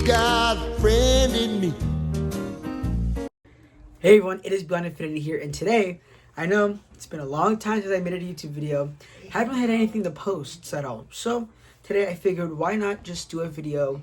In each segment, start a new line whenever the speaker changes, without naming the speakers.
got a friend in me.
Hey everyone, it is Beyond Infinity here, and today, I know it's been a long time since I made a YouTube video. Haven't had anything to post at all. So today I figured, why not just do a video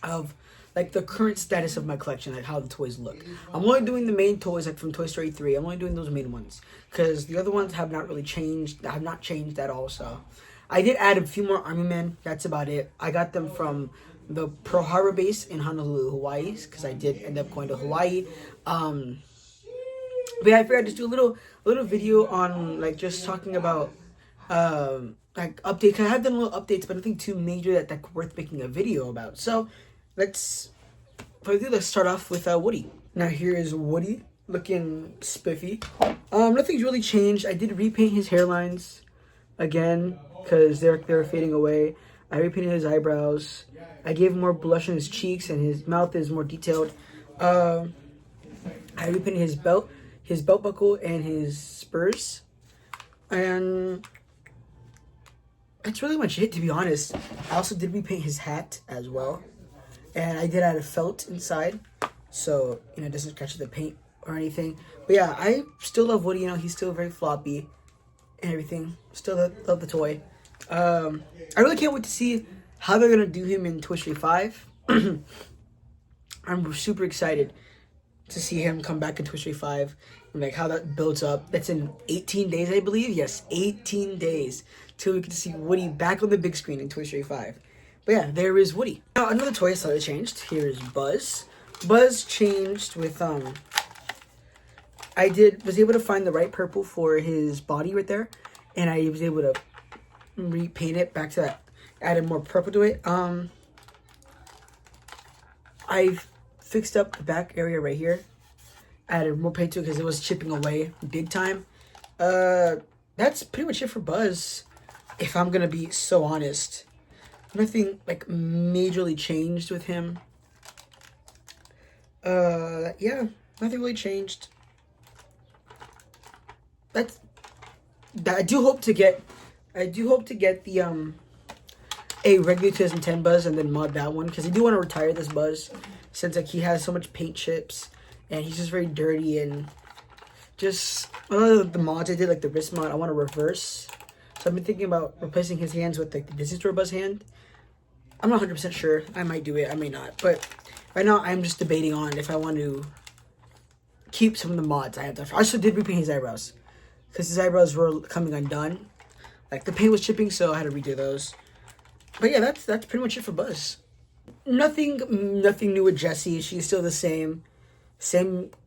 of like the current status of my collection, like how the toys look. I'm only doing the main toys, like from Toy Story 3. I'm only doing those main ones because the other ones have not really changed. Have not changed at all. So I did add a few more Army Men. That's about it. I got them from the Pearl Harbor base in Honolulu, Hawaii, because I did end up going to Hawaii. But yeah, I figured I'd just do a little video on like just talking about like updates. I have done little updates, but nothing too major that's worth making a video about. So let's start off with Woody. Now here is Woody looking spiffy. Nothing's really changed. I did repaint his hairlines again because they're fading away. I repainted his eyebrows. I gave him more blush on his cheeks, and his mouth is more detailed. I repainted his belt buckle, and his spurs. And that's really much it, to be honest. I also did repaint his hat as well. And I did add a felt inside, so, it doesn't scratch the paint or anything. But yeah, I still love Woody, he's still very floppy and everything. Still love the toy. I really can't wait to see how they're going to do him in Toy Story 5. I'm super excited to see him come back in Toy Story 5 and like how that builds up. That's in 18 days, I believe. Yes, 18 days till we get to see Woody back on the big screen in Toy Story 5. But yeah, there is Woody. Now another toy slightly changed. Here is Buzz. Buzz changed with I was able to find the right purple for his body right there, and I was able to repaint it back to that. Added more purple to it. I fixed up the back area right here. Added more paint to it because it was chipping away big time. That's pretty much it for Buzz, if I'm gonna be so honest. Nothing like majorly changed with him. Yeah, nothing really changed. I do hope to get the a regular 2010 Buzz and then mod that one, because I do want to retire this Buzz since like he has so much paint chips and he's just very dirty, and just the mods I did, like the wrist mod, I want to reverse. So I've been thinking about replacing his hands with like the Disney Store Buzz hand. I'm not 100% sure. I might do it, I may not. But right now I'm just debating on if I want to keep some of the mods I have done. I also did repaint his eyebrows because his eyebrows were coming undone. Like the paint was chipping, so I had to redo those. But yeah, that's pretty much it for Buzz. Nothing new with Jessie. She's still the same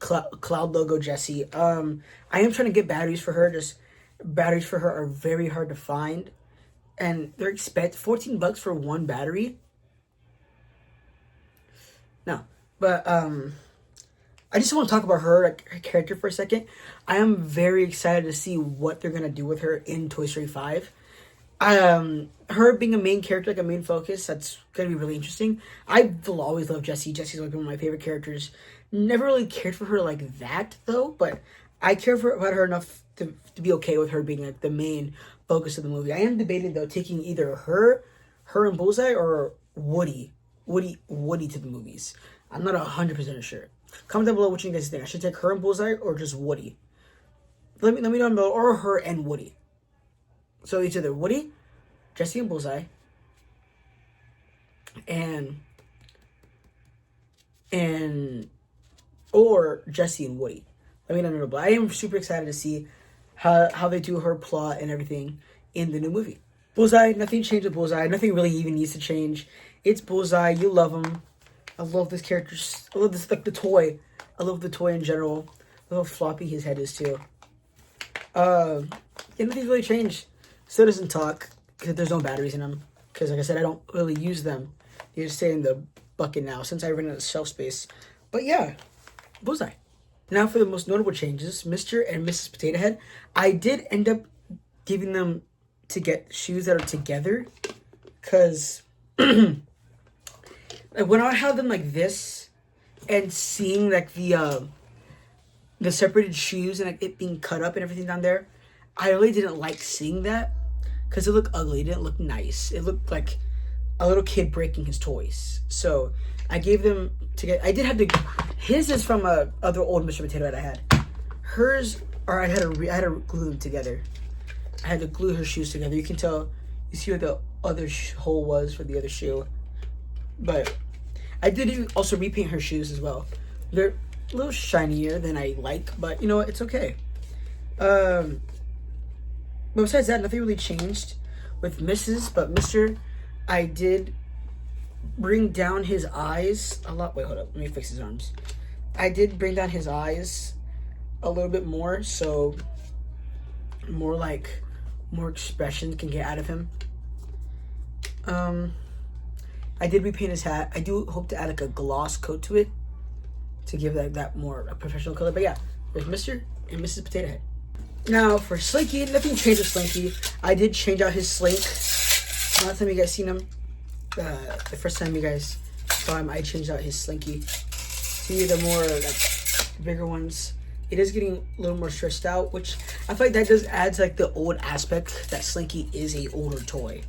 Cloud logo Jessie. I am trying to get batteries for her. Just batteries for her are very hard to find, and they're expensive. $14 for one battery. No, but I just want to talk about her character for a second. I am very excited to see what they're gonna do with her in Toy Story 5. Her being a main character, like a main focus, that's gonna be really interesting. I will always love Jessie. Jessie's like one of my favorite characters. Never really cared for her like that though, but I care about her enough to be okay with her being like the main focus of the movie. I am debating though taking either her and Bullseye, or Woody to the movies. I'm not 100% sure. Comment down below what you guys think. I should take her and Bullseye or just Woody. Let me know down below, or her and Woody. So it's either Woody, Jessie and Bullseye, or Jessie and Woody. Let me know down below. I am super excited to see how they do her plot and everything in the new movie. Bullseye, nothing changed with Bullseye. Nothing really even needs to change. It's Bullseye. You love him. I love this character. I love this, like the toy. I love the toy in general. I love how floppy his head is too. Yeah, nothing's really changed. Still doesn't talk because there's no batteries in them. Because like I said, I don't really use them. They just stay in the bucket now since I ran out of shelf space. But yeah, Bullseye. Now for the most notable changes, Mr. and Mrs. Potato Head. I did end up giving them to get shoes that are together. Because like when I have them like this and seeing like the separated shoes and like it being cut up and everything down there, I really didn't like seeing that because it looked ugly. It didn't look nice. It looked like a little kid breaking his toys. So I gave them to get. I did have to. His is from a other old Mr. Potato that I had. Hers, or I had to glue them together. I had to glue her shoes together. You can tell. You see where the other hole was for the other shoe. But I did also repaint her shoes as well. They're a little shinier than I like, but you know what? It's okay. But besides that, nothing really changed with Mrs. But Mr., I did bring down his eyes a lot. Wait, hold up. Let me fix his arms. I did bring down his eyes a little bit more, so more expression can get out of him. I did repaint his hat. I do hope to add like a gloss coat to it to give that more a professional color. But yeah, there's Mr. and Mrs. Potato Head. Now for Slinky, nothing changed with Slinky. I did change out his slink. Last time you guys seen him, the first time you guys saw him, I changed out his Slinky. See the more like bigger ones. It is getting a little more stressed out, which I feel like that does adds like the old aspect that Slinky is a older toy.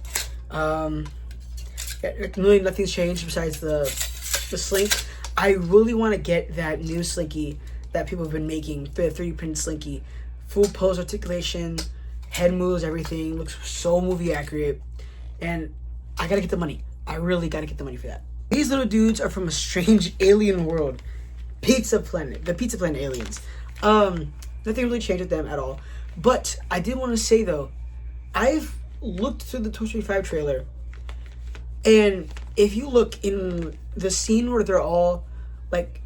Really nothing's changed besides the slink. I really want to get that new Slinky that people have been making, the 3D printed Slinky. Full pose articulation, head moves, everything. Looks so movie accurate. And I gotta get the money. I really gotta get the money for that. These little dudes are from a strange alien world. Pizza Planet. The Pizza Planet aliens. Nothing really changed with them at all. But I did want to say though, I've looked through the Toy Story 5 trailer, and if you look in the scene where they're all like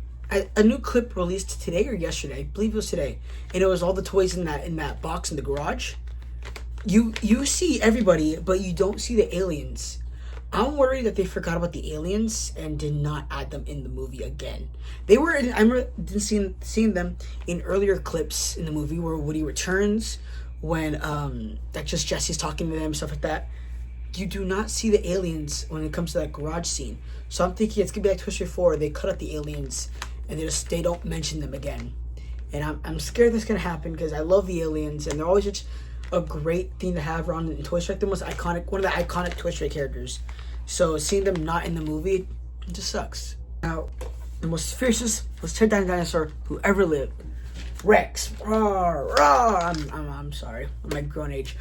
a new clip released today or yesterday, I believe it was today, and it was all the toys in that box in the garage. You see everybody, but you don't see the aliens. I'm worried that they forgot about the aliens and did not add them in the movie again. They were in, I remember seeing them in earlier clips in the movie where Woody returns, when like just Jesse's talking to them, stuff like that. You do not see the aliens when it comes to that garage scene. So I'm thinking it's gonna be like Toy Story 4. They cut out the aliens and they don't mention them again. And I'm scared that's gonna happen because I love the aliens and they're always just a great thing to have around in Toy Story. The most iconic, one of the iconic Toy Story characters. So seeing them not in the movie, it just sucks. Now, the most fiercest, most terrifying dinosaur who ever lived, Rex. Rawr, rawr. I'm sorry, I'm my grown age.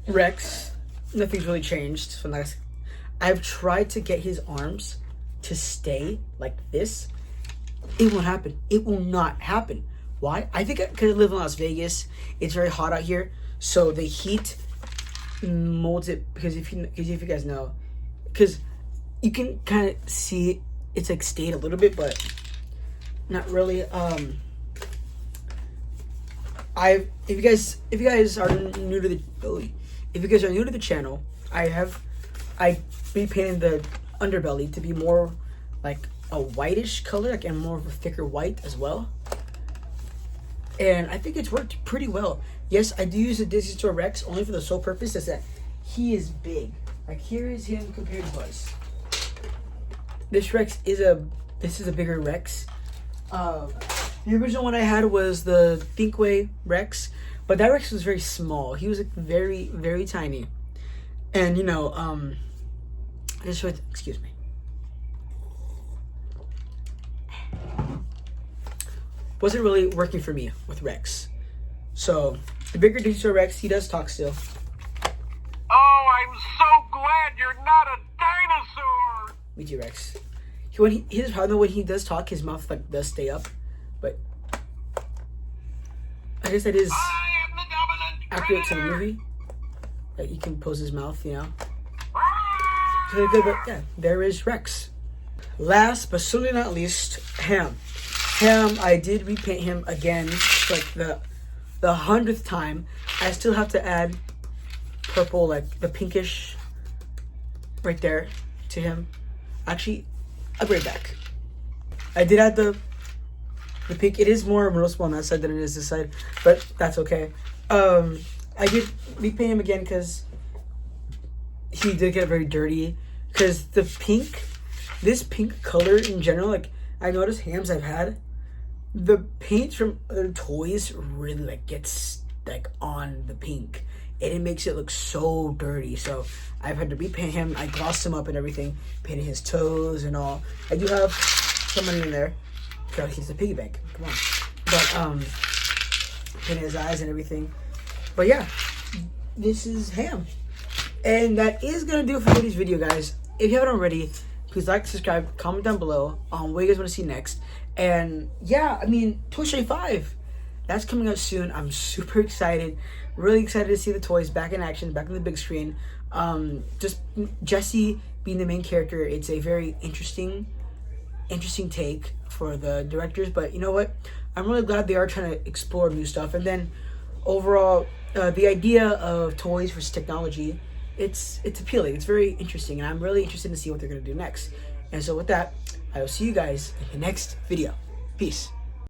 Rex. Nothing's really changed from last. I've tried to get his arms to stay like this. It won't happen. It will not happen. Why? I think because I live in Las Vegas, it's very hot out here, so the heat molds it. Because if you guys know, because you can kind of see it's like stayed a little bit, but not really. If you guys are new to the channel, I repainted the underbelly to be more like a whitish color, like, and more of a thicker white as well. And I think it's worked pretty well. Yes, I do use the Disney Store Rex only for the sole purpose is that he is big. Like, here is him compared to Buzz. This Rex is a bigger Rex. The original one I had was the Thinkway Rex, but that Rex was very small. He was like very, very tiny. And you know, excuse me. Wasn't really working for me with Rex. So the bigger Disney Rex, he does talk still.
Oh, I'm so glad you're not a dinosaur.
Me too, Rex. His problem when he does talk, his mouth like does stay up, but I guess that is accurate to the movie. That he can pose his mouth, you know. So good, but yeah, there is Rex. Last but certainly not least, Ham. Ham, I did repaint him again, like the 100th time. I still have to add purple, like the pinkish, right there to him. Actually, I'll bring it back. I did add the pink. It is more noticeable on that side than it is this side, but that's okay. I did repaint him again because he did get very dirty. Because this pink color in general, like I noticed Hams I've had, the paint from other toys really like gets like on the pink. and it makes it look so dirty. So I've had to repaint him. I glossed him up and everything, painted his toes and all. I do have some money in there. God, he's a piggy bank. Come on. But painted his eyes and everything. But yeah, this is Ham. And that is gonna do it for today's video, guys. If you haven't already, please like, subscribe, comment down below on what you guys want to see next. And yeah, I mean, Toy Story 5, that's coming out soon. I'm super excited. Really excited to see the toys back in action, back on the big screen. Just Jessie being the main character, it's a very interesting take for the directors. But you know what? I'm really glad they are trying to explore new stuff. And then overall, the idea of toys versus technology, it's appealing. It's very interesting, and I'm really interested to see what they're going to do next. And so with that, I will see you guys in the next video. Peace.